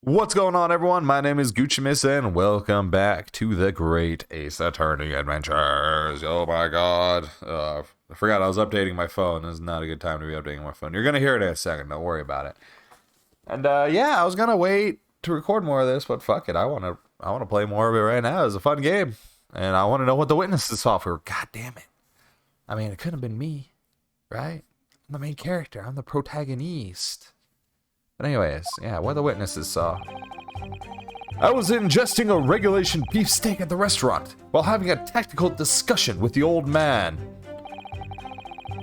What's going on, everyone? My name is Guccimus, and welcome back to the Great Ace Attorney Adventures. Oh my god. I forgot I was updating my phone. This is not a good time to be updating my phone. You're going to hear it in a second. Don't worry about it. And yeah, I was going to wait to record more of this, but fuck it. I want to play more of it right now. It's a fun game. And I want to know what the witnesses saw for. God damn it. I mean, it could have been me, right? I'm the main character. I'm the protagonist. But anyways, yeah, what the witnesses saw. I was ingesting a regulation beefsteak at the restaurant while having a tactical discussion with the old man.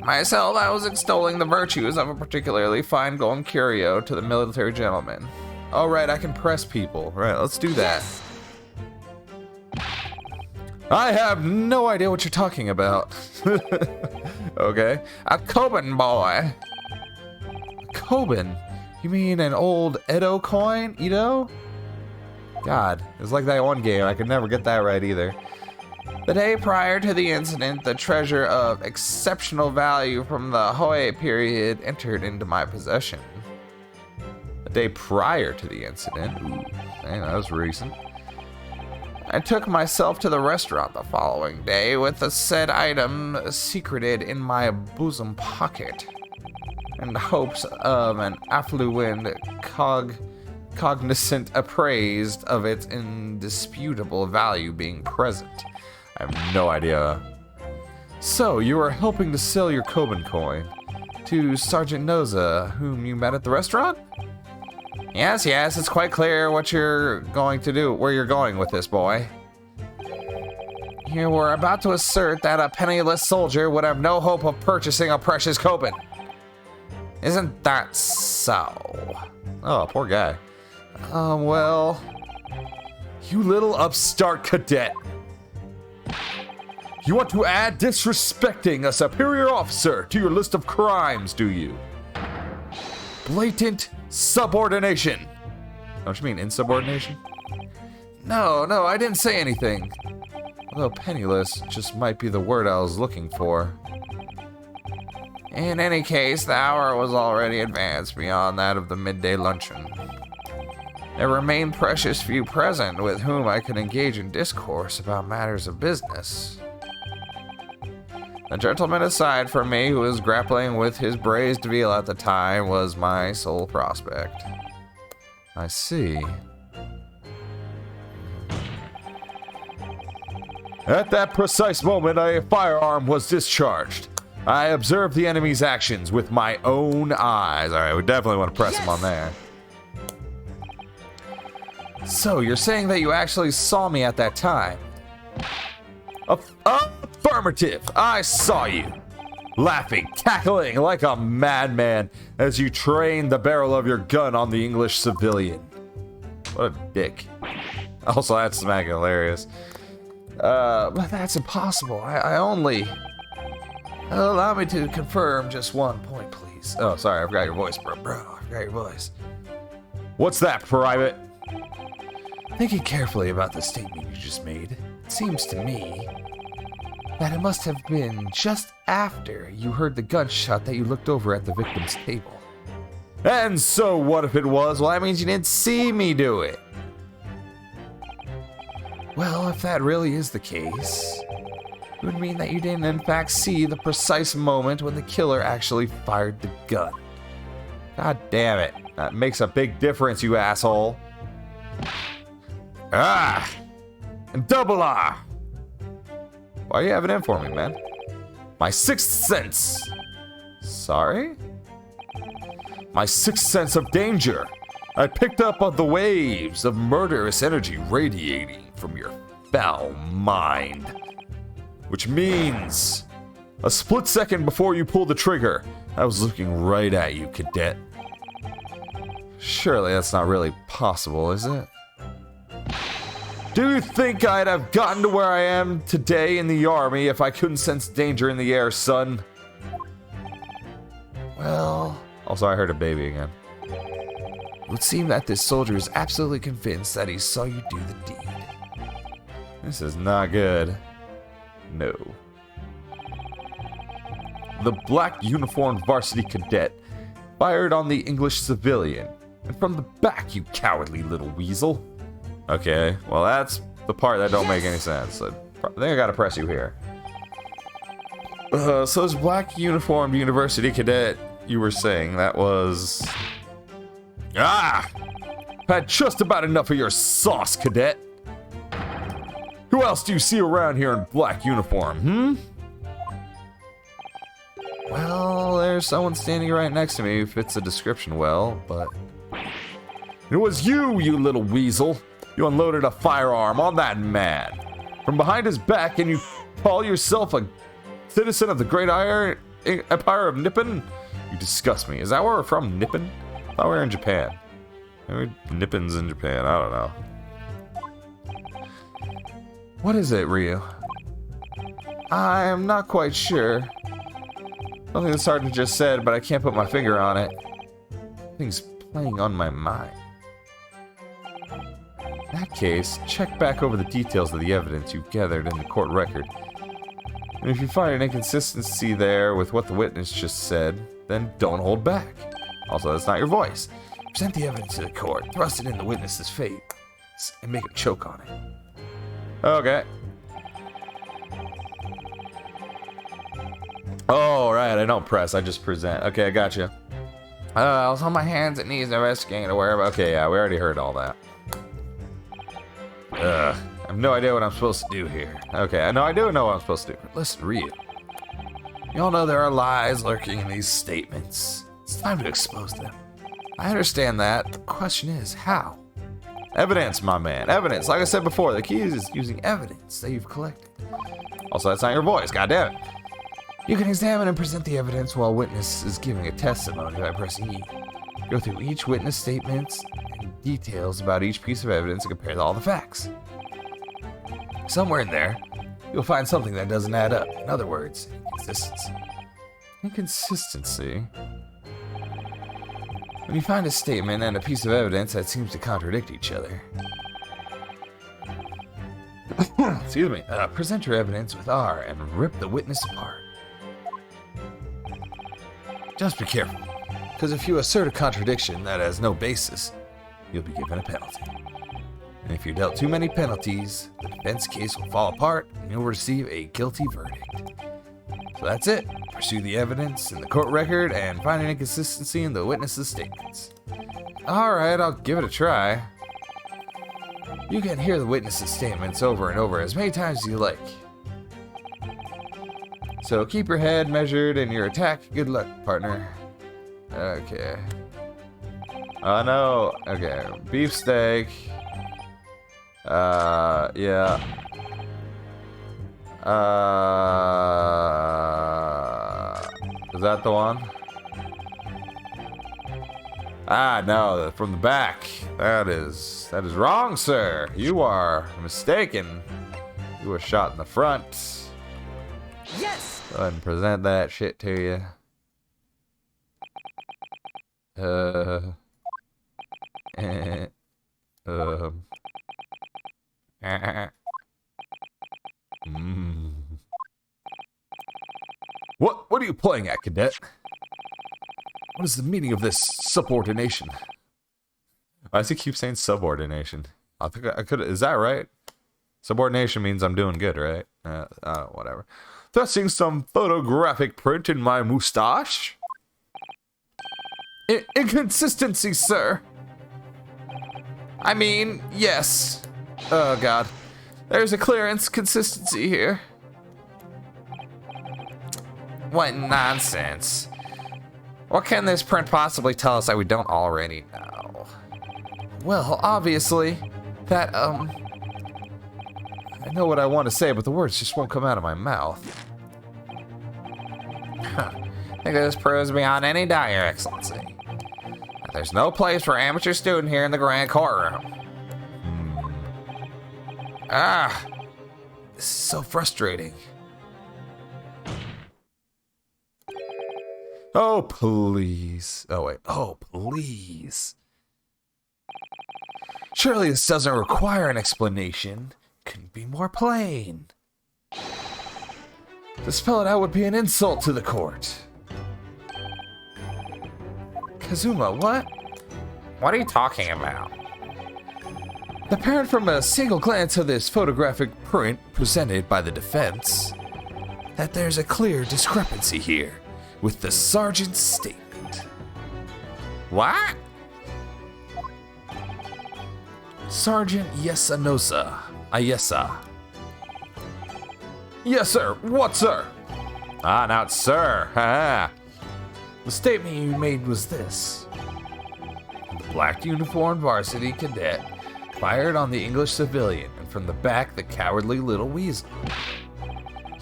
Myself, I was extolling the virtues of a particularly fine-going curio to the military gentleman. All right, I can press people. Right, let's do that. I have no idea what you're talking about. Okay. A Coben boy. A Coben? You mean an old Edo coin? Edo? God, it's like that one game. I could never get that right either. The day prior to the incident, the treasure of exceptional value from the Hoi period entered into my possession. The day prior to the incident? Ooh, dang, that was recent. I took myself to the restaurant the following day with the said item secreted in my bosom pocket, in the hopes of an affluent cognizant appraised of its indisputable value being present. I have no idea. So, you are helping to sell your Coben coin to Sergeant Noza, whom you met at the restaurant? Yes, it's quite clear what you're going to do, where you're going with this, boy. You were about to assert that a penniless soldier would have no hope of purchasing a precious Coben. Isn't that so? Oh, poor guy. Well... You little upstart cadet. You want to add disrespecting a superior officer to your list of crimes, do you? Blatant subordination. Don't you mean insubordination? No, I didn't say anything. Although penniless just might be the word I was looking for. In any case, the hour was already advanced beyond that of the midday luncheon. There remained precious few present with whom I could engage in discourse about matters of business. The gentleman aside from me who was grappling with his braised veal at the time was my sole prospect. I see. At that precise moment, a firearm was discharged. I observed the enemy's actions with my own eyes. All right, we definitely want to press him on there. So, you're saying that you actually saw me at that time? Affirmative! I saw you! Laughing, cackling like a madman as you trained the barrel of your gun on the English civilian. What a dick. Also, that's smack hilarious. But that's impossible. I only... Allow me to confirm just one point, please. Oh, sorry, I forgot your voice, bro. I forgot your voice. What's that, Private? Thinking carefully about the statement you just made, it seems to me that it must have been just after you heard the gunshot that you looked over at the victim's table. And so what if it was? Well, that means you didn't see me do it. Well, if that really is the case, it would mean that you didn't in fact see the precise moment when the killer actually fired the gun. God damn it. That makes a big difference, you asshole. Ah! And double R! Why are you having it for me, man? My sixth sense. Sorry? My sixth sense of danger. I picked up on the waves of murderous energy radiating from your foul mind. Which means, a split second before you pulled the trigger, I was looking right at you, cadet. Surely that's not really possible, is it? Do you think I'd have gotten to where I am today in the army if I couldn't sense danger in the air, son? Well... Also, I heard a baby again. It would seem that this soldier is absolutely convinced that he saw you do the deed. This is not good. No. The black uniformed varsity cadet fired on the English civilian And from the back, you cowardly little weasel. Okay, well that's the part that don't make any sense. I think I gotta press you here. So this black uniformed university cadet you were saying, that was... Ah! Had just about enough of your sauce, cadet. Who else do you see around here in black uniform, Well, there's someone standing right next to me who fits the description well, but... It was you, you little weasel. You unloaded a firearm on that man. From behind his back, and you call yourself a citizen of the great Empire of Nippon? You disgust me. Is that where we're from, Nippon? I thought we were in Japan. Maybe Nippon's in Japan, I don't know. What is it, Ryu? I'm not quite sure. Something the sergeant just said, but I can't put my finger on it. Something's playing on my mind. In that case, check back over the details of the evidence you've gathered in the court record. And if you find an inconsistency there with what the witness just said, then don't hold back. Also, that's not your voice. Present the evidence to the court, thrust it in the witness's face, and make him choke on it. Okay. Oh, right, I don't press, I just present. Okay, I gotcha. I was on my hands and knees investigating to wherever. Okay, yeah, we already heard all that. I have no idea what I'm supposed to do here. Okay, I do know what I'm supposed to do. Listen, Ryu. You all know there are lies lurking in these statements. It's time to expose them. I understand that. The question is, how? Evidence, my man. Evidence. Like I said before, the key is using evidence that you've collected. Also, that's not your voice. Goddammit. You can examine and present the evidence while witness is giving a testimony by pressing E. Go through each witness statements and details about each piece of evidence and compare all the facts. Somewhere in there, you'll find something that doesn't add up. In other words, inconsistency. Inconsistency? When you find a statement and a piece of evidence that seems to contradict each other. Excuse me. Present your evidence with R and rip the witness apart. Just be careful, because if you assert a contradiction that has no basis, you'll be given a penalty. And if you're dealt too many penalties, the defense case will fall apart and you'll receive a guilty verdict. So that's it. Pursue the evidence in the court record and find an inconsistency in the witness's statements. Alright, I'll give it a try. You can hear the witness's statements over and over as many times as you like. So keep your head measured and your attack. Good luck, partner. Okay. Oh no. Okay. Beefsteak. Yeah. Is that the one? Ah, no, from the back. That is wrong, sir. You are mistaken. You were shot in the front. Yes! Go ahead and present that shit to you. What are you playing at, cadet? What is the meaning of this subordination? Why does he keep saying subordination? I think I could. Is that right? Subordination means I'm doing good, right? Whatever. Thrusting some photographic print in my moustache? Inconsistency, sir. I mean, yes. Oh, God. There's a clear inconsistency here. What nonsense. What can this print possibly tell us that we don't already know? Well, obviously, that, I know what I want to say, but the words just won't come out of my mouth. I think this proves beyond any doubt, Your Excellency. There's no place for amateur student here in the grand courtroom. Ah, this is so frustrating. Oh, please. Oh, wait. Oh, please. Surely this doesn't require an explanation. Couldn't be more plain. To spell it out would be an insult to the court. Kazuma, what? What are you talking about? Apparent from a single glance of this photographic print presented by the defense that there's a clear discrepancy here with the sergeant's statement. What? Sergeant Yesanosa. Ayesa. Yes, sir. What, sir? Ah, now it's sir. Ha. The statement you made was this. The black uniformed varsity cadet fired on the English civilian, and from the back, the cowardly little weasel.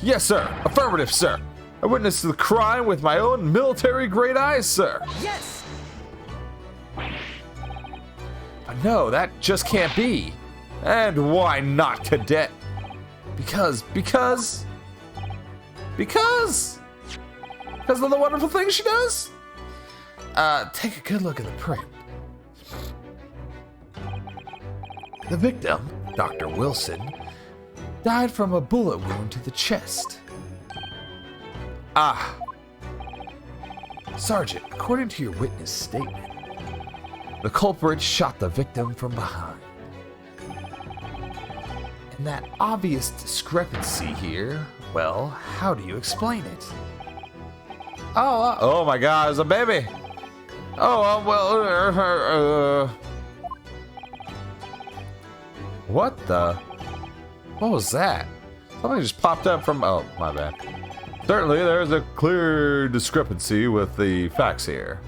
Yes, sir. Affirmative, sir. I witnessed the crime with my own military-grade eyes, sir. Yes! But no, that just can't be. And why not, cadet? Because of the wonderful things she does? Take a good look at the print. The victim, Dr. Wilson, died from a bullet wound to the chest. Ah. Sergeant, according to your witness statement, the culprit shot the victim from behind. And that obvious discrepancy here, well, how do you explain it? Oh my God, it's a baby. What the? What was that? Something just popped up from, oh, my bad. Certainly, there's a clear discrepancy with the facts here.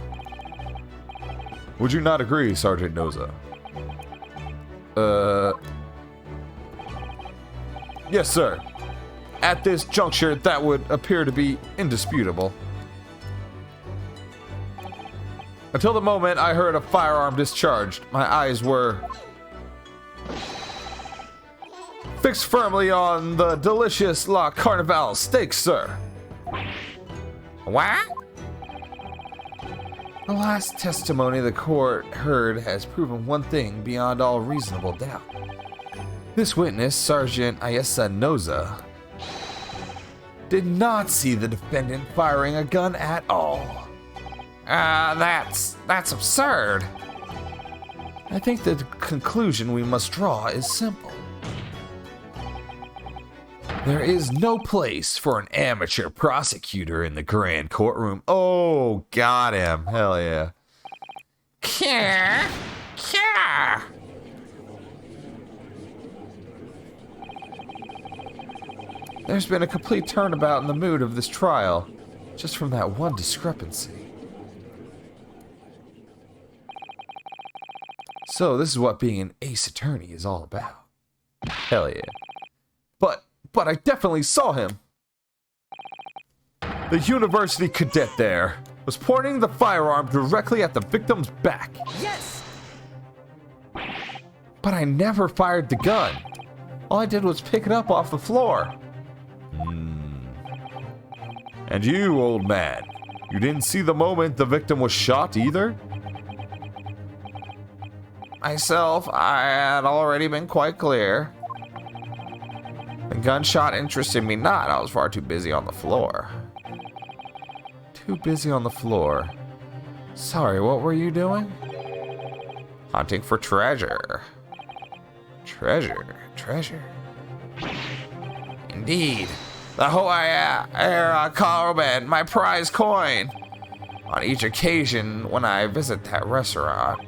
Would you not agree, Sergeant Noza? Yes, sir. At this juncture, that would appear to be indisputable. Until the moment I heard a firearm discharged, my eyes were fixed firmly on the delicious La Carnival steak, sir. What? The last testimony the court heard has proven one thing beyond all reasonable doubt. This witness, Sergeant Ayesa Noza, did not see the defendant firing a gun at all. That's absurd. I think the conclusion we must draw is simple. There is no place for an amateur prosecutor in the grand courtroom. Oh, got him. Hell yeah. There's been a complete turnabout in the mood of this trial, just from that one discrepancy. So this is what being an ace attorney is all about. Hell yeah. But I definitely saw him. The university cadet there was pointing the firearm directly at the victim's back. Yes! But I never fired the gun. All I did was pick it up off the floor. And you, old man, you didn't see the moment the victim was shot either? Myself, I had already been quite clear. The gunshot interested me not. I was far too busy on the floor. Too busy on the floor. Sorry, what were you doing? Hunting for treasure. Treasure. Indeed. The Hawaii carbon, my prize coin. On each occasion when I visit that restaurant,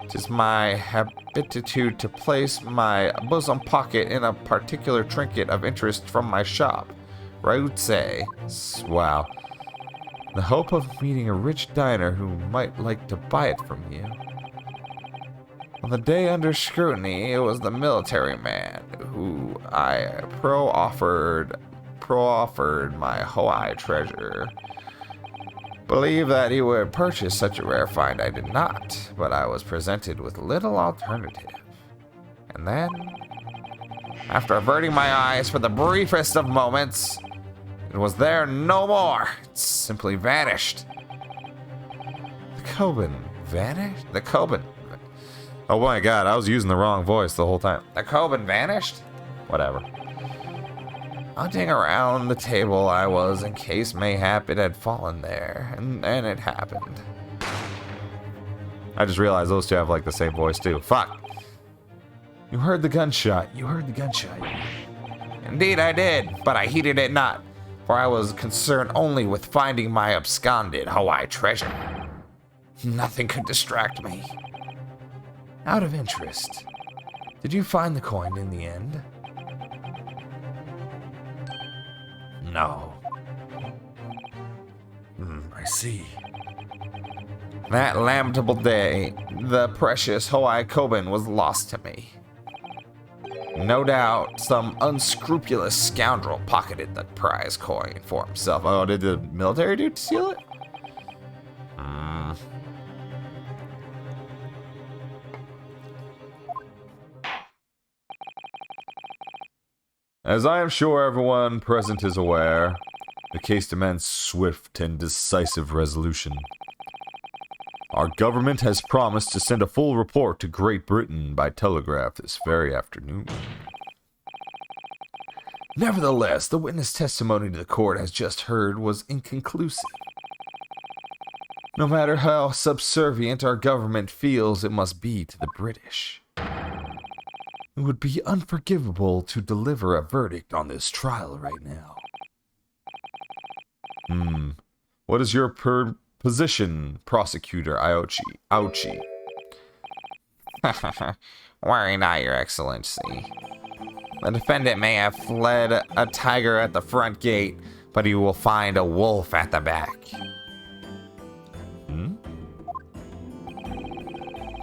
it is my habitude to place my bosom pocket in a particular trinket of interest from my shop. Rootse. Wow. The hope of meeting a rich diner who might like to buy it from you. On the day under scrutiny, it was the military man who I pro-offered my Hawaii treasure. Believe that he would purchase such a rare find. I did not, but I was presented with little alternative. And then, after averting my eyes for the briefest of moments, it was there no more. It simply vanished. The Coben vanished? The Coben. Oh my God, I was using the wrong voice the whole time. The Coben vanished? Whatever. Hunting around the table I was in case mayhap it had fallen there, and then it happened. I just realized those two have like the same voice too. Fuck. You heard the gunshot. You heard the gunshot. Indeed I did, but I heeded it not, for I was concerned only with finding my absconded Hawaii treasure. Nothing could distract me. Out of interest, did you find the coin in the end? No. I see. That lamentable day, the precious Hawaii Koban was lost to me. No doubt, some unscrupulous scoundrel pocketed the prize coin for himself. Oh, did the military dude steal it? As I am sure everyone present is aware, the case demands swift and decisive resolution. Our government has promised to send a full report to Great Britain by telegraph this very afternoon. Nevertheless, the witness testimony to the court has just heard was inconclusive. No matter how subservient our government feels it must be to the British, it would be unforgivable to deliver a verdict on this trial right now. What is your position, Prosecutor Ouchie? Worry not, Your Excellency. The defendant may have fled a tiger at the front gate, but he will find a wolf at the back.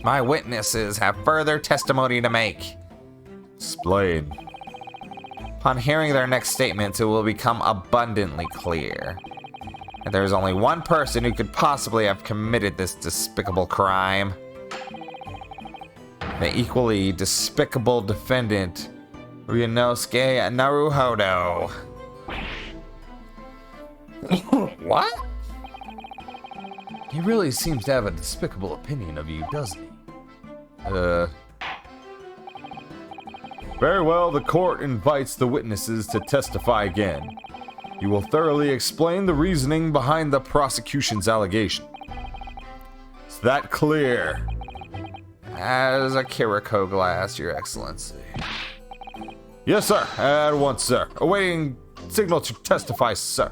My witnesses have further testimony to make. Explain. Upon hearing their next statements, it will become abundantly clear that there is only one person who could possibly have committed this despicable crime. The equally despicable defendant, Ryunosuke Naruhodo. What? He really seems to have a despicable opinion of you, doesn't he? Very well, the court invites the witnesses to testify again. You will thoroughly explain the reasoning behind the prosecution's allegation. Is that clear? As a Kiriko glass, Your Excellency. Yes, sir. At once, sir. Awaiting signal to testify, sir.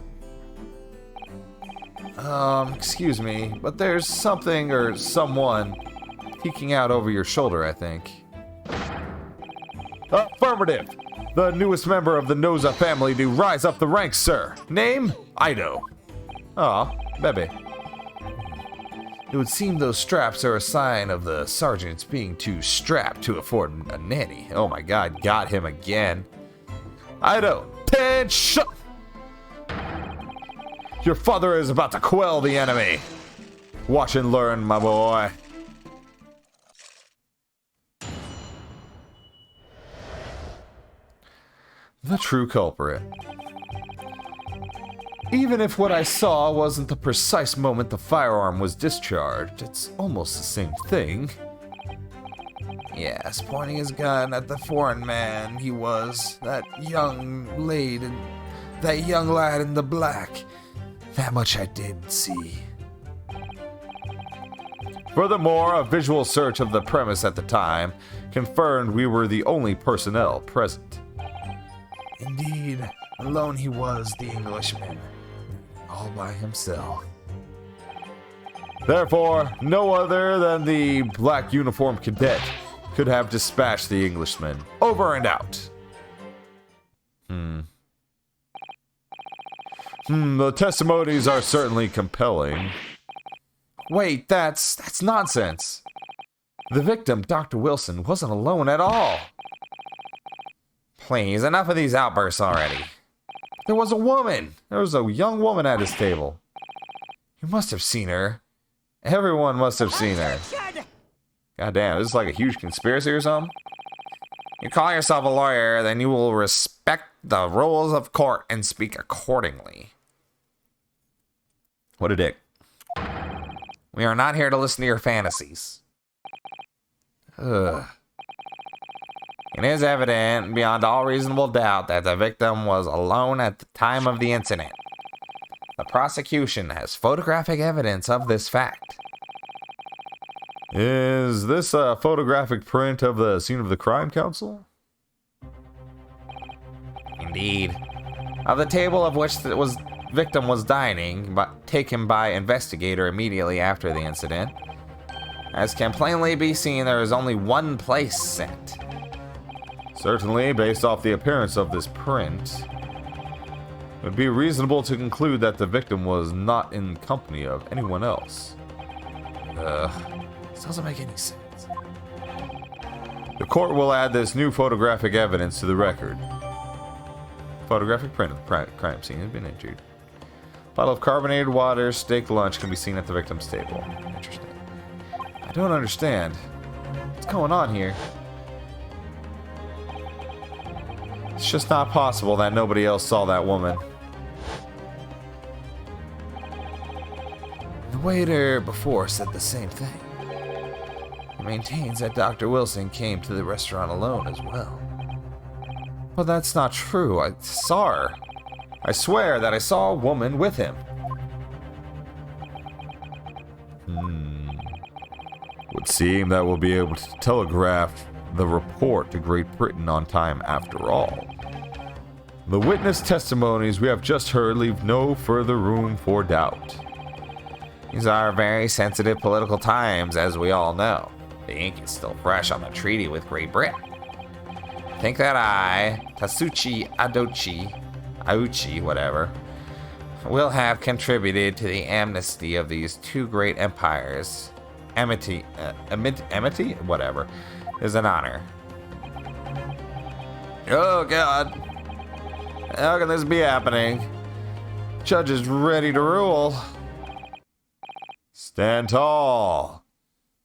Excuse me, but there's something or someone peeking out over your shoulder, I think. Affirmative. The newest member of the Noza family to rise up the ranks, sir. Name? Ido. Aw, baby. It would seem those straps are a sign of the sergeants being too strapped to afford a nanny. Oh my god, got him again. Ido, attention! Your father is about to quell the enemy. Watch and learn, my boy. The true culprit. Even if what I saw wasn't the precise moment the firearm was discharged, it's almost the same thing. Yes, pointing his gun at the foreign man he was, that young lad in the black. That much I did see. Furthermore, a visual search of the premise at the time confirmed we were the only personnel present. Indeed, alone he was, the Englishman, all by himself. Therefore, no other than the black uniformed cadet could have dispatched the Englishman. Over and out. The testimonies are certainly compelling. Wait, that's nonsense. The victim, Dr. Wilson, wasn't alone at all. Please, enough of these outbursts already. There was a woman. There was a young woman at his table. You must have seen her. Everyone must have seen her. God damn, this is like a huge conspiracy or something? You call yourself a lawyer, then you will respect the rules of court and speak accordingly. What a dick. We are not here to listen to your fantasies. Ugh. It is evident, beyond all reasonable doubt, that the victim was alone at the time of the incident. The prosecution has photographic evidence of this fact. Is this a photographic print of the scene of the crime, Counsel? Indeed. Of the table of which the victim was dining, but taken by investigator immediately after the incident. As can plainly be seen, there is only one place set. Certainly, based off the appearance of this print, it would be reasonable to conclude that the victim was not in company of anyone else. This doesn't make any sense. The court will add this new photographic evidence to the record. Photographic print of the crime scene has been entered. Bottle of carbonated water, steak lunch can be seen at the victim's table. Interesting. I don't understand. What's going on here? It's just not possible that nobody else saw that woman. The waiter before said the same thing. He maintains that Dr. Wilson came to the restaurant alone as well. But that's not true. I saw her. I swear that I saw a woman with him. Would seem that we'll be able to telegraph the report to Great Britain on time after all. The witness testimonies we have just heard leave no further room for doubt. These are very sensitive political times, as we all know. The ink is still fresh on the treaty with Great Britain. Think that I, Tasuchi Auchi, whatever, will have contributed to the amnesty of these two great empires. Amity, whatever, is an honor. Oh God. How can this be happening? Judge is ready to rule. Stand tall,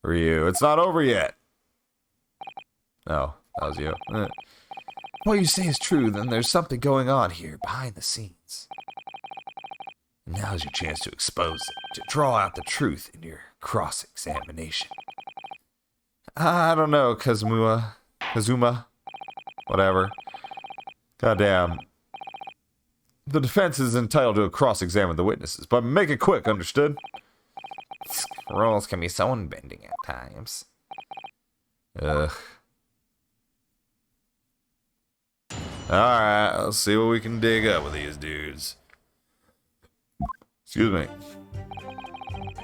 Ryu. It's not over yet. Oh, that was you. What you say is true, then there's something going on here behind the scenes. Now's your chance to expose it, to draw out the truth in your cross-examination. I don't know, Kazuma. Whatever. Goddamn. The defense is entitled to cross-examine the witnesses, but make it quick, understood? Rules can be so unbending at times. Ugh. Alright, let's see what we can dig up with these dudes. Excuse me.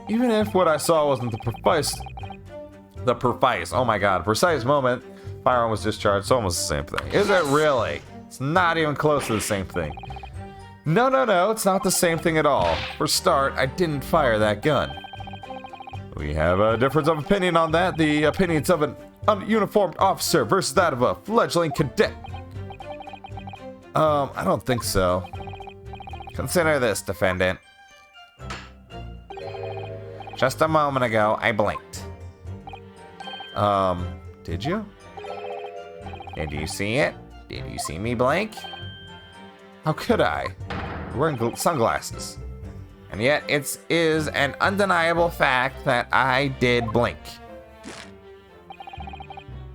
Even if what I saw wasn't precise moment firearm was discharged, it's almost the same thing. Is it really? It's not even close to the same thing. No, it's not the same thing at all. For start, I didn't fire that gun. We have a difference of opinion on that. The opinions of an ununiformed officer versus that of a fledgling cadet. I don't think so. Consider this, defendant. Just a moment ago, I blinked. Did you? Did you see it? Did you see me blink? How could I? You're wearing sunglasses. And yet it is an undeniable fact that I did blink.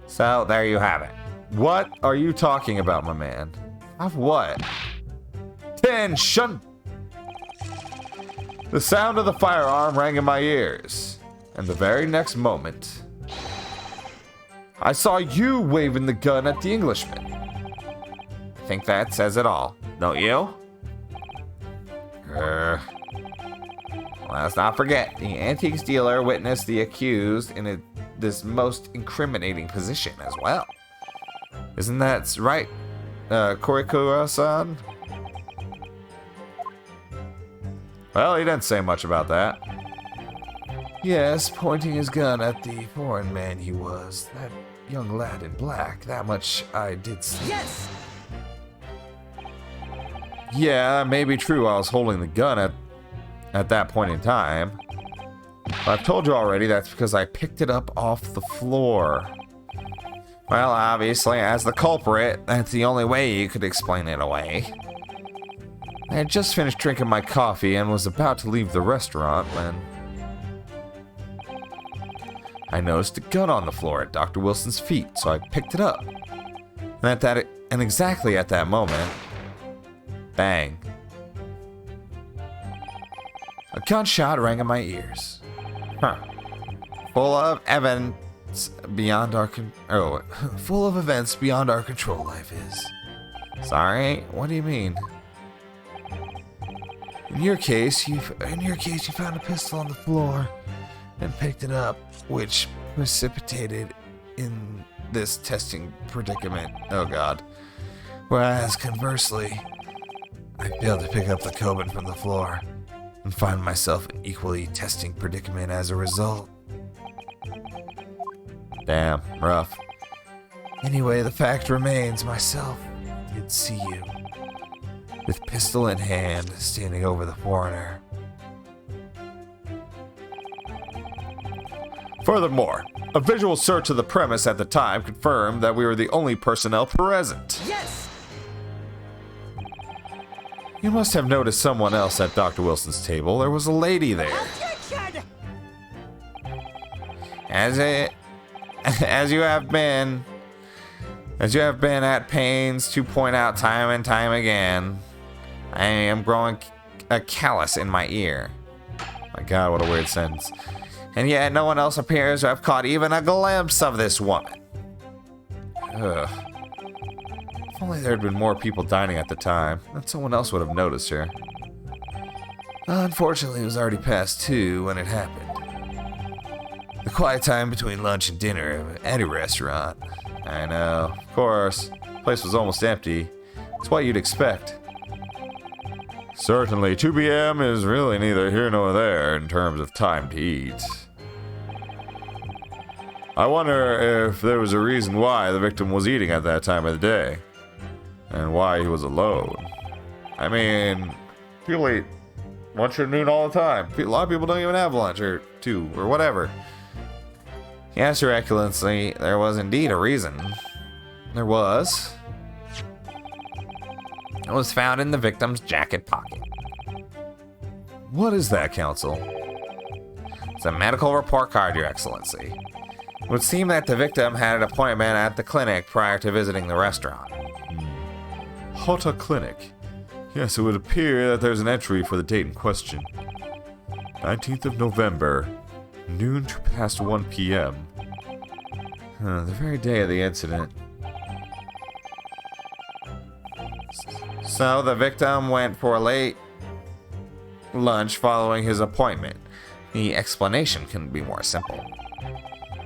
So there you have it. What are you talking about, my man? Of what? Tension! The sound of the firearm rang in my ears, and the very next moment, I saw you waving the gun at the Englishman. I think that says it all, don't you? Let's not forget, the antiques dealer witnessed the accused in this most incriminating position as well. Isn't that right, Korikura-san? Well, he didn't say much about that. Yes, pointing his gun at the foreign man he was. That young lad in black. That much I did see. Yes! Yeah, that may be true. I was holding the gun at that point in time. I've told you already that's because I picked it up off the floor. Well, obviously, as the culprit, that's the only way you could explain it away. I had just finished drinking my coffee and was about to leave the restaurant when I noticed a gun on the floor at Dr. Wilson's feet, so I picked it up. And exactly at that moment, bang. A gunshot rang in my ears. full of events beyond our Full of events beyond our control, life is. Sorry, what do you mean? In your case, you found a pistol on the floor and picked it up, which precipitated in this testing predicament. Oh God. Whereas conversely, I failed to pick up the Coben from the floor and find myself in equally testing predicament as a result. Damn, rough. Anyway, the fact remains, myself did see you, with pistol in hand, standing over the foreigner. Furthermore, a visual search of the premise at the time confirmed that we were the only personnel present. Yes! You must have noticed someone else at Dr. Wilson's table. There was a lady there. Objection! As you have been at pains to point out time and time again, I am growing a callus in my ear. My God, what a weird sentence. And yet no one else appears to have caught even a glimpse of this woman. Ugh. If only there had been more people dining at the time, then someone else would have noticed her. Unfortunately, it was already past 2 when it happened. The quiet time between lunch and dinner at any restaurant. I know. Of course, the place was almost empty. It's what you'd expect. Certainly, 2 p.m. is really neither here nor there in terms of time to eat. I wonder if there was a reason why the victim was eating at that time of the day. And why he was alone. I mean, people eat lunch or noon all the time. A lot of people don't even have lunch or 2 or whatever. Yes, Your Excellency, there was indeed a reason. There was. It was found in the victim's jacket pocket. What is that, Counsel? It's a medical report card, Your Excellency. It would seem that the victim had an appointment at the clinic prior to visiting the restaurant. Hota Clinic. Yes, it would appear that there's an entry for the date in question. 19th of November, noon to past 1 p.m. The very day of the incident. So the victim went for a late lunch following his appointment. The explanation couldn't be more simple.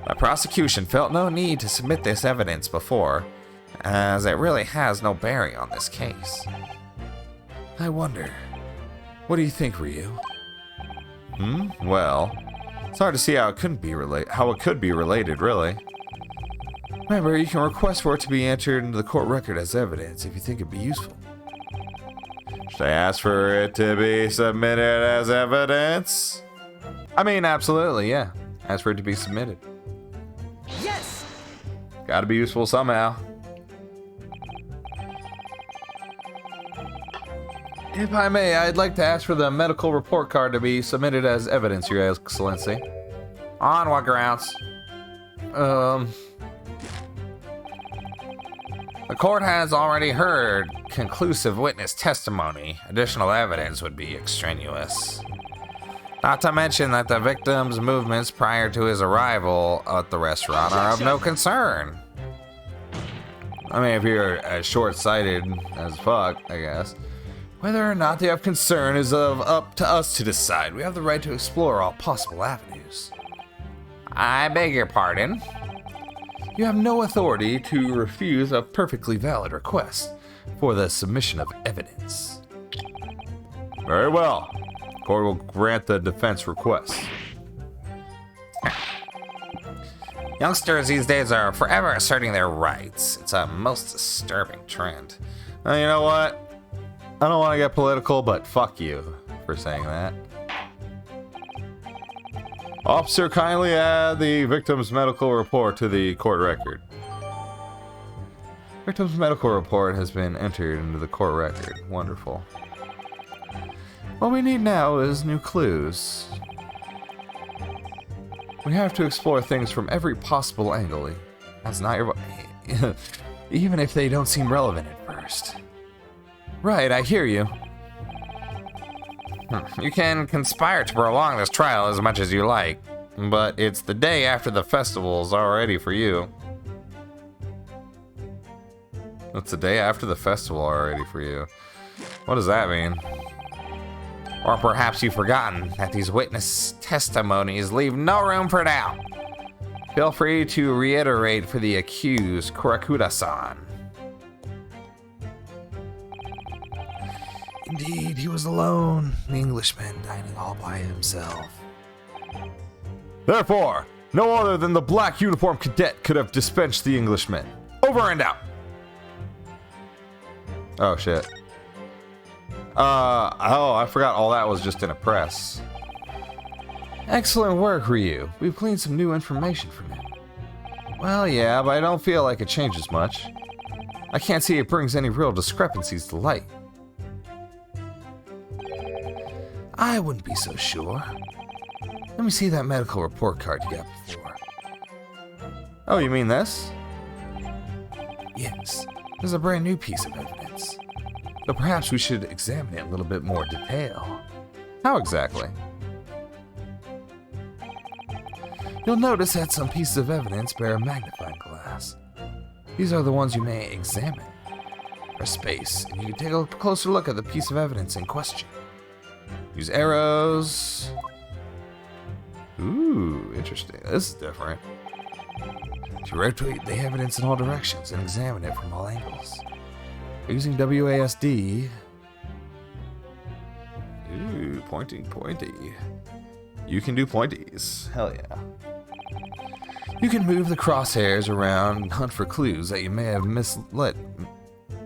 The prosecution felt no need to submit this evidence before, as it really has no bearing on this case. I wonder, what do you think, Ryu? Well, it's hard to see how it could be related, really. Remember, you can request for it to be entered into the court record as evidence if you think it'd be useful. Should I ask for it to be submitted as evidence? I mean, absolutely, yeah. Ask for it to be submitted. Yes! Gotta be useful somehow. If I may, I'd like to ask for the medical report card to be submitted as evidence, Your Excellency. On what grounds? The court has already heard conclusive witness testimony. Additional evidence would be extraneous. Not to mention that the victim's movements prior to his arrival at the restaurant are of no concern. I mean, if you're as short-sighted as fuck, I guess. Whether or not they have concern is up to us to decide. We have the right to explore all possible avenues. I beg your pardon? You have no authority to refuse a perfectly valid request for the submission of evidence. Very well. The court will grant the defense request. Youngsters these days are forever asserting their rights. It's a most disturbing trend. You know what? I don't want to get political, but fuck you for saying that. Officer, kindly add the victim's medical report to the court record. Victim's medical report has been entered into the court record. Wonderful. What we need now is new clues. We have to explore things from every possible angle. That's not your... even if they don't seem relevant at first. Right, I hear you. You can conspire to prolong this trial as much as you like. But it's the day after the festival's already for you. It's the day after the festival already for you. What does that mean? Or perhaps you've forgotten that these witness testimonies leave no room for doubt. Feel free to reiterate for the accused, Kurakuda-san. Indeed, he was alone, the Englishman dining all by himself. Therefore, no other than the black uniformed cadet could have dispensed the Englishman. Over and out! Oh, shit. I forgot all that was just in a press. Excellent work, Ryu. We've gleaned some new information from him. Well, yeah, but I don't feel like it changes much. I can't see it brings any real discrepancies to light. I wouldn't be so sure. Let me see that medical report card you got before. Oh, you mean this? Yes, this is a brand new piece of evidence. But perhaps we should examine it in a little bit more detail. How exactly? You'll notice that some pieces of evidence bear a magnifying glass. These are the ones you may examine. Press space, and you can take a closer look at the piece of evidence in question. Use arrows. Ooh, interesting. This is different. To rotate the evidence in all directions and examine it from all angles. Using WASD. Ooh, pointy. You can do pointies. Hell yeah. You can move the crosshairs around and hunt for clues that you may have mislit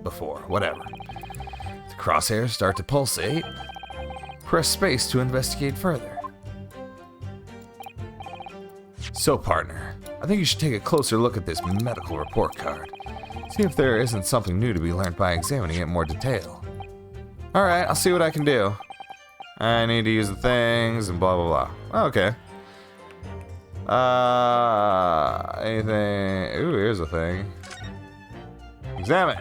before. Whatever. The crosshairs start to pulsate. Press space to investigate further. So, partner, I think you should take a closer look at this medical report card. See if there isn't something new to be learned by examining it in more detail. Alright, I'll see what I can do. I need to use the things and blah blah blah. Okay. Anything. Ooh, here's a thing. Examine.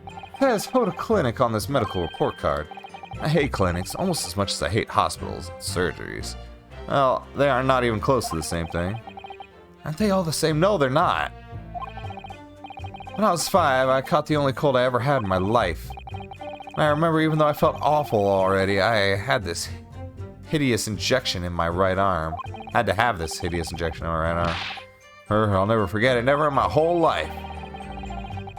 It says hold a clinic on this medical report card. I hate clinics almost as much as I hate hospitals and surgeries. Well, they are not even close to the same thing. Aren't they all the same? No, they're not. When I was 5, I caught the only cold I ever had in my life. And I remember even though I felt awful already, I had this hideous injection in my right arm. Had to have this hideous injection in my right arm. I'll never forget it, never in my whole life.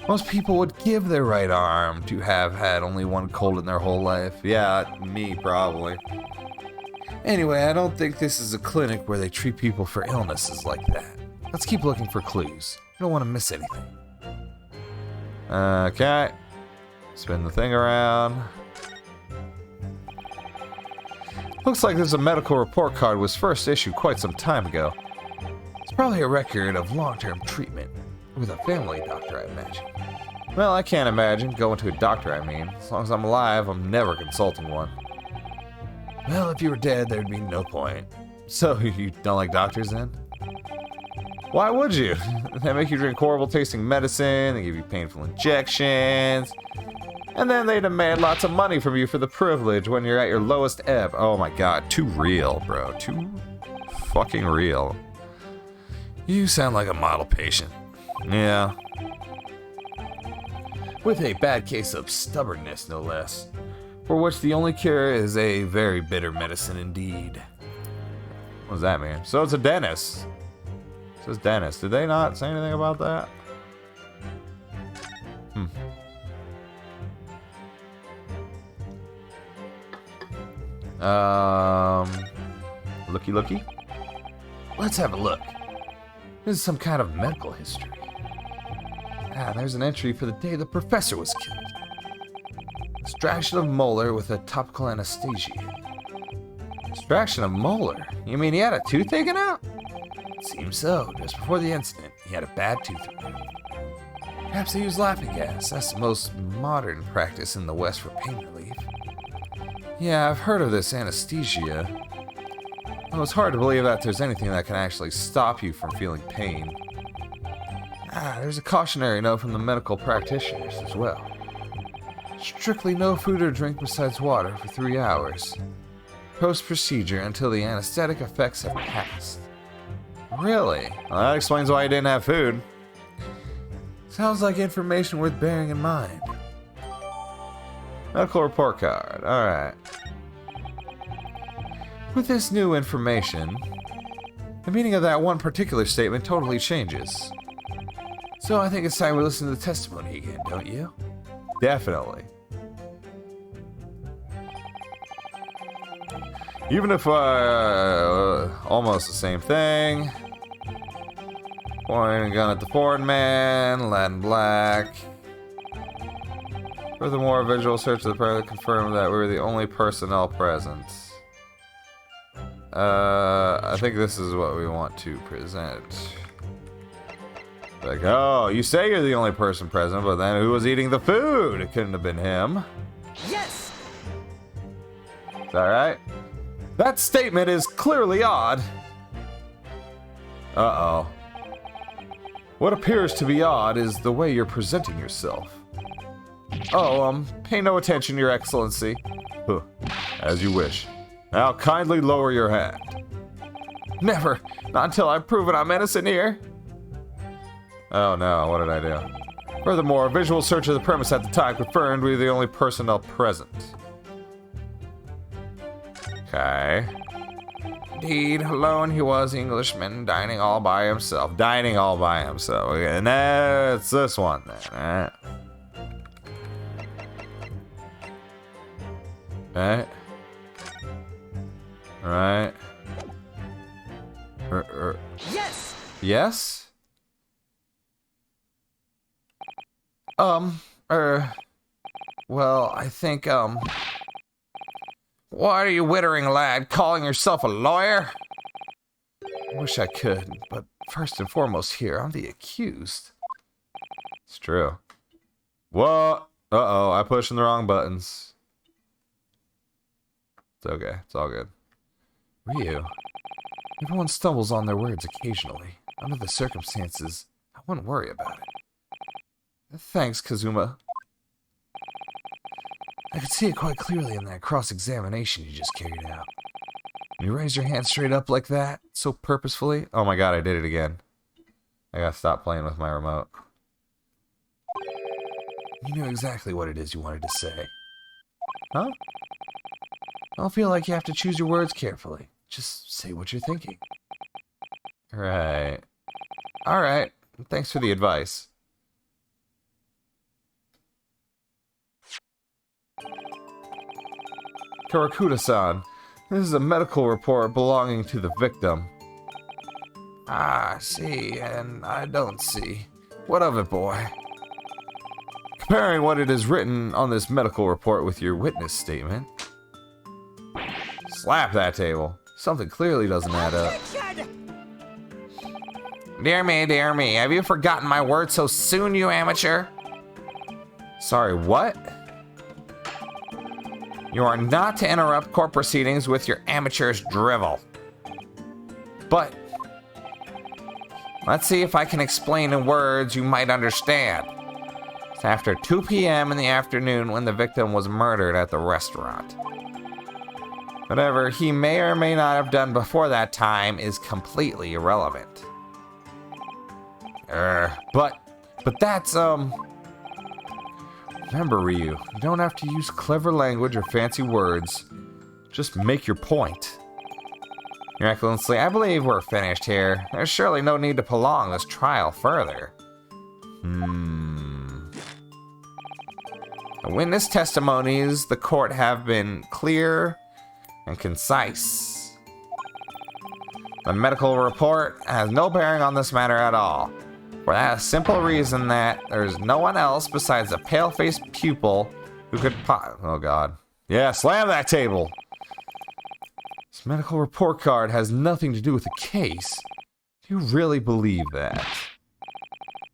Most people would give their right arm to have had only one cold in their whole life. Yeah, me probably. Anyway, I don't think this is a clinic where they treat people for illnesses like that. Let's keep looking for clues. I don't want to miss anything. Okay. Spin the thing around. Looks like there's a medical report card was first issued quite some time ago. It's probably a record of long-term treatment. With a family doctor, I imagine. Well, I can't imagine. Going to a doctor, I mean. As long as I'm alive, I'm never consulting one. Well, if you were dead, there'd be no point. So, you don't like doctors then? Why would you? They make you drink horrible tasting medicine, they give you painful injections, and then they demand lots of money from you for the privilege when you're at your lowest ebb. Oh my god, too real, bro. Too fucking real. You sound like a model patient. Yeah. With a bad case of stubbornness, no less. For which the only cure is a very bitter medicine indeed. What does that mean? So it's a dentist. It says dentist. Did they not say anything about that? Looky. Let's have a look. This is some kind of medical history. There's an entry for the day the professor was killed. Extraction of molar with a topical anesthesia. Extraction of molar? You mean he had a tooth taken out? Seems so. Just before the incident, he had a bad tooth removed. Perhaps they use laughing gas. That's the most modern practice in the West for pain relief. Yeah, I've heard of this anesthesia. Well, it's hard to believe that there's anything that can actually stop you from feeling pain. There's a cautionary note from the medical practitioners as well. Strictly no food or drink besides water for 3 hours. post-procedure until the anesthetic effects have passed. Really? Well, that explains why he didn't have food. Sounds like information worth bearing in mind. Medical report card. Alright. With this new information, the meaning of that one particular statement totally changes. So I think it's time we listen to the testimony again, don't you? Definitely. Even if almost the same thing. Pointing a gun at the foreign man, Latin black. Furthermore, a visual search of the private confirmed that we were the only personnel present. I think this is what we want to present. Like, oh, you say you're the only person present, but then who was eating the food? It couldn't have been him. Yes! Is that right? That statement is clearly odd. Uh-oh. What appears to be odd is the way you're presenting yourself. Oh, pay no attention, Your Excellency. Huh. As you wish. Now kindly lower your hand. Never. Not until I've proven I'm innocent here. Oh no, what did I do? Furthermore, a visual search of the premise at the time confirmed we were the only personnel present. Okay. Indeed, alone he was, Englishman, dining all by himself. Dining all by himself. Okay, and that's this one then. Alright. Alright. Yes! Yes? Well, I think, What are you wittering, lad? Calling yourself a lawyer? I wish I could, but first and foremost here, I'm the accused. It's true. What? Uh-oh, I'm pushing the wrong buttons. It's okay, it's all good. Ryu, everyone stumbles on their words occasionally. Under the circumstances, I wouldn't worry about it. Thanks, Kazuma. I could see it quite clearly in that cross-examination you just carried out. When you raise your hand straight up like that, so purposefully. Oh my god, I did it again. I gotta stop playing with my remote. You knew exactly what it is you wanted to say. Huh? I don't feel like you have to choose your words carefully. Just say what you're thinking. Right. Alright. Thanks for the advice. Karakuda-san, this is a medical report belonging to the victim. Ah, see, and I don't see. What of it, boy? Comparing what it is written on this medical report with your witness statement. Slap that table. Something clearly doesn't add up. Dear me, have you forgotten my word so soon, you amateur? Sorry, what? You are not to interrupt court proceedings with your amateurish drivel. But, let's see if I can explain in words you might understand. It's after 2 p.m. in the afternoon when the victim was murdered at the restaurant. Whatever he may or may not have done before that time is completely irrelevant. But that's, Remember, Ryu, you don't have to use clever language or fancy words. Just make your point. Your Excellency, I believe we're finished here. There's surely no need to prolong this trial further. The witness testimonies the court have been clear and concise. The medical report has no bearing on this matter at all. For that simple reason that there's no one else besides a pale-faced pupil who could oh god. Yeah, slam that table! This medical report card has nothing to do with the case. Do you really believe that?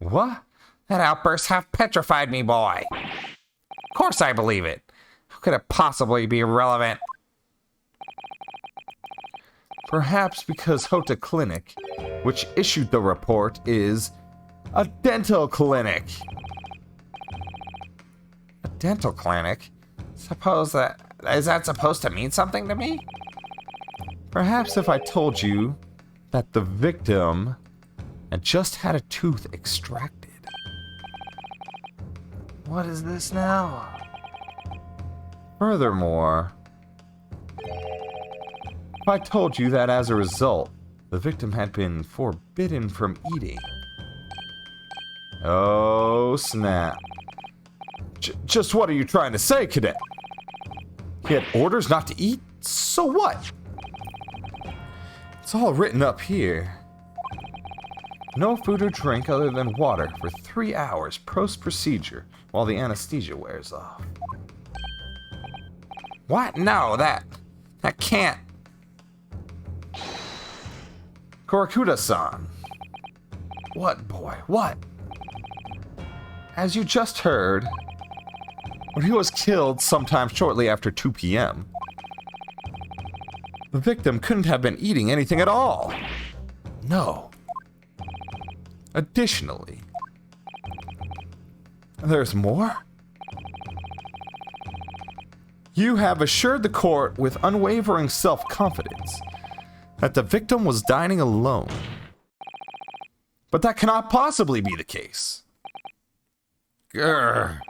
What? That outburst half petrified me, boy. Of course I believe it. How could it possibly be relevant? Perhaps because Hota Clinic, which issued the report, is a dental clinic. A dental clinic? Is that supposed to mean something to me? Perhaps if I told you that the victim had just had a tooth extracted. What is this now? Furthermore, if I told you that as a result, the victim had been forbidden from eating. Oh, snap. Just what are you trying to say, Cadet? He had orders not to eat? So what? It's all written up here. No food or drink other than water for 3 hours post-procedure while the anesthesia wears off. What? No, that can't. Korakuda-san. What, boy? What? As you just heard, when he was killed sometime shortly after 2 p.m., the victim couldn't have been eating anything at all. No. Additionally, there's more? You have assured the court with unwavering self-confidence that the victim was dining alone. But that cannot possibly be the case. Grr.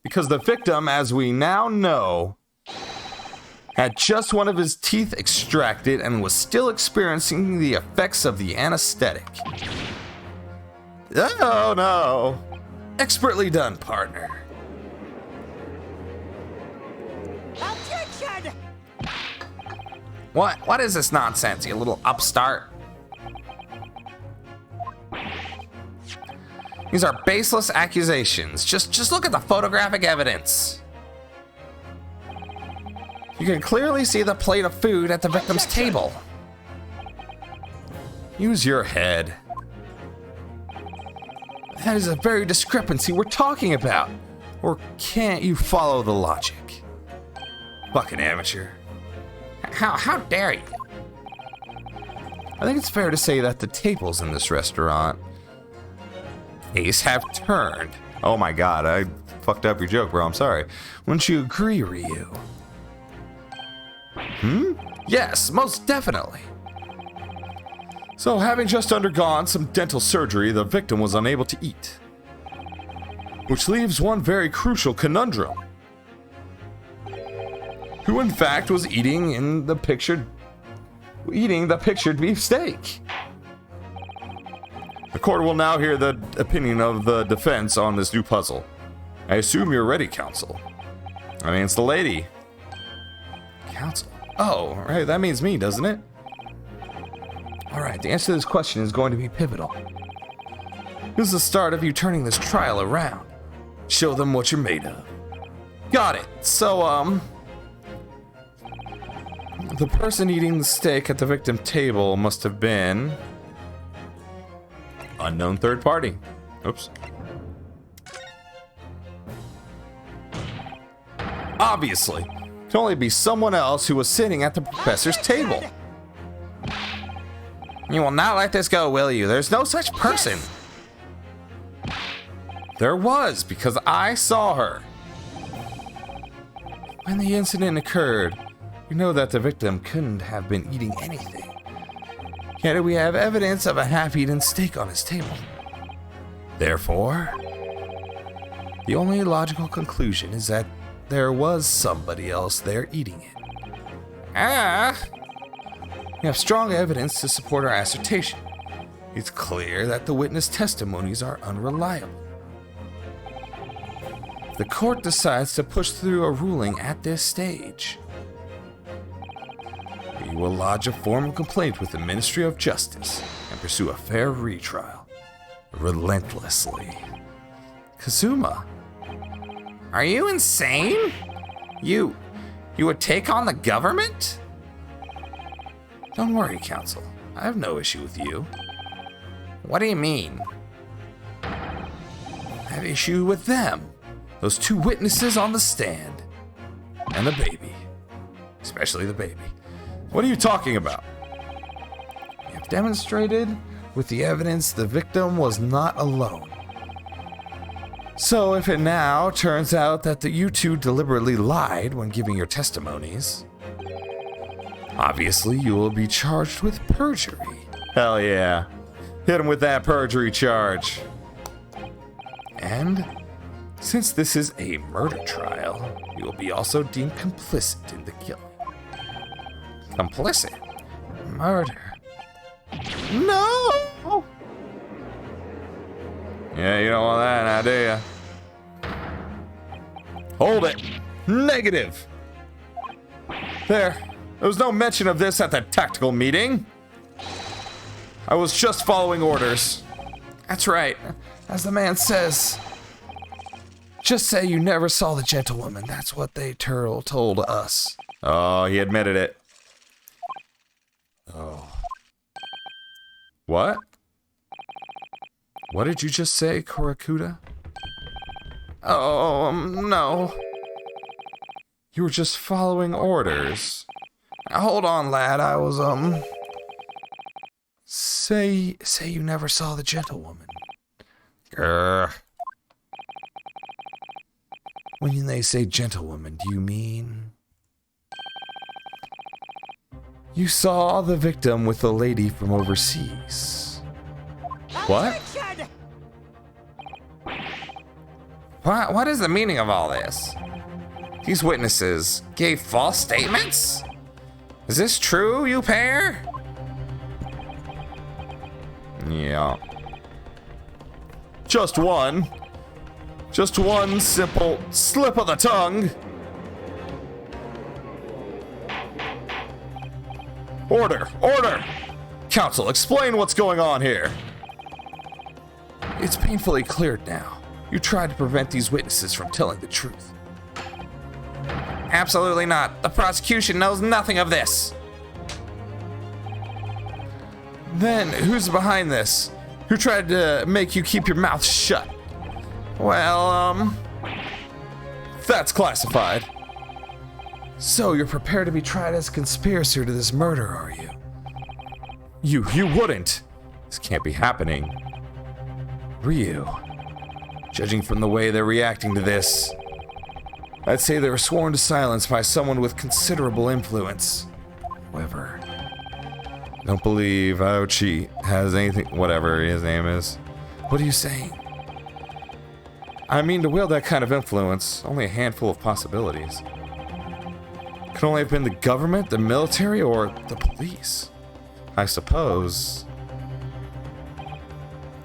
Because the victim, as we now know, had just one of his teeth extracted and was still experiencing the effects of the anesthetic. Oh no. Expertly done, partner. Objection! What is this nonsense, you little upstart? These are baseless accusations. Just look at the photographic evidence. You can clearly see the plate of food at the victim's table. Use your head. That is the very discrepancy we're talking about. Or can't you follow the logic? Fucking amateur. How dare you? I think it's fair to say that the tables in this restaurant have turned. Oh my god, I fucked up your joke, bro. I'm sorry. Wouldn't you agree, Ryu? Yes, most definitely. So, having just undergone some dental surgery, the victim was unable to eat. Which leaves one very crucial conundrum. Who in fact was eating the pictured beef steak? The court will now hear the opinion of the defense on this new puzzle. I assume you're ready, counsel. I mean, it's the lady. Counsel? Oh, right, that means me, doesn't it? Alright, the answer to this question is going to be pivotal. This is the start of you turning this trial around. Show them what you're made of. Got it. So, the person eating the steak at the victim table must have been unknown third party. Oops. Obviously, it can only be someone else who was sitting at the professor's table. You will not let this go, will you? There's no such person. There was, because I saw her. When the incident occurred, we know that the victim couldn't have been eating anything. Yet we have evidence of a half-eaten steak on his table. Therefore, the only logical conclusion is that there was somebody else there eating it. We have strong evidence to support our assertion. It's clear that the witness testimonies are unreliable. If the court decides to push through a ruling at this stage, we will lodge a formal complaint with the Ministry of Justice and pursue a fair retrial. Relentlessly. Kazuma. Are you insane? You would take on the government? Don't worry, counsel. I have no issue with you. What do you mean? I have issue with them. Those two witnesses on the stand. And the baby. Especially the baby. What are you talking about? You have demonstrated with the evidence the victim was not alone. So if it now turns out that you two deliberately lied when giving your testimonies, Obviously, you will be charged with perjury. Hell yeah. Hit him with that perjury charge. And since this is a murder trial, you will be also deemed complicit in the killing. Complicit? Murder? No! Yeah, you don't want that now, do you? Hold it. Negative. There was no mention of this at the tactical meeting. I was just following orders. That's right, as the man says. Just say you never saw the gentlewoman. That's what they told us. Oh, he admitted it. Oh. What? What did you just say, Korakuda? Oh, no. You were just following orders. Hold on, lad. I was, Say you never saw the gentlewoman. Grr. When they say gentlewoman, do you mean... You saw the victim with the lady from overseas. What? What is the meaning of all this? These witnesses gave false statements? Is this true, you pair? Yeah. Just one simple slip of the tongue. Order! Counsel, explain what's going on here. It's painfully cleared now. You tried to prevent these witnesses from telling the truth. Absolutely not. The prosecution knows nothing of this. Then, who's behind this? Who tried to make you keep your mouth shut? Well, that's classified. So, you're prepared to be tried as a conspirator to this murder, are you? You wouldn't. This can't be happening. Ryu, judging from the way they're reacting to this, I'd say they were sworn to silence by someone with considerable influence. However, I don't believe Aochi has anything, whatever his name is. What are you saying? I mean, to wield that kind of influence, only a handful of possibilities. Could only have been the government, the military, or the police. I suppose.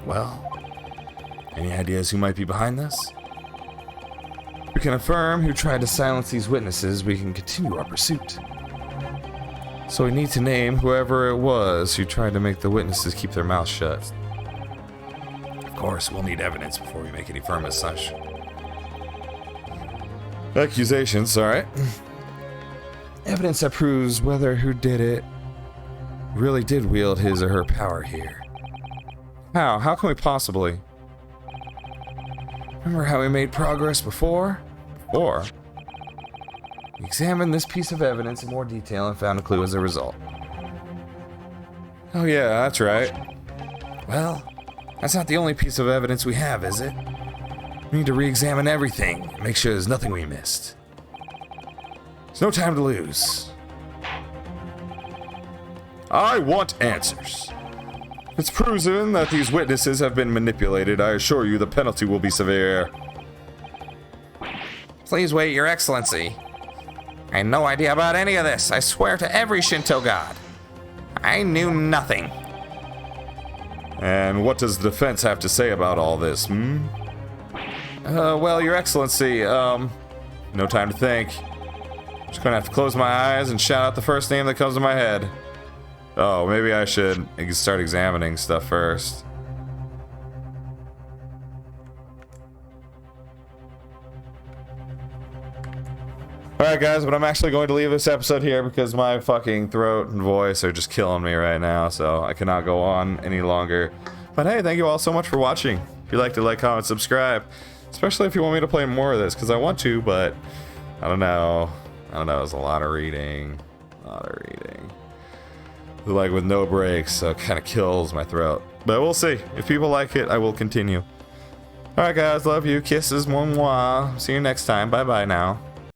Well, any ideas who might be behind this? We can affirm who tried to silence these witnesses. We can continue our pursuit. So we need to name whoever it was who tried to make the witnesses keep their mouths shut. Of course, we'll need evidence before we make any firm as such. Accusations, alright. Evidence that proves whether who did it really did wield his or her power here. How? How can we possibly? Remember how we made progress before? We examined this piece of evidence in more detail and found a clue as a result. Oh yeah, that's right. Well, that's not the only piece of evidence we have, is it? We need to re-examine everything and make sure there's nothing we missed. There's no time to lose. I want answers. If it's proven that these witnesses have been manipulated, I assure you the penalty will be severe. Please wait, Your Excellency. I had no idea about any of this. I swear to every Shinto god. I knew nothing. And what does the defense have to say about all this, well, Your Excellency, no time to think. Just gonna have to close my eyes and shout out the first name that comes to my head. Oh, maybe I should start examining stuff first. Alright guys, but I'm actually going to leave this episode here because my fucking throat and voice are just killing me right now, so I cannot go on any longer. But hey, thank you all so much for watching. If you'd like to like, comment, subscribe. Especially if you want me to play more of this, because I want to, but I don't know. It's a lot of reading. Like with no breaks, so it kind of kills my throat. But we'll see. If people like it, I will continue. Alright guys, love you. Kisses, mwah mwah. See you next time. Bye bye now.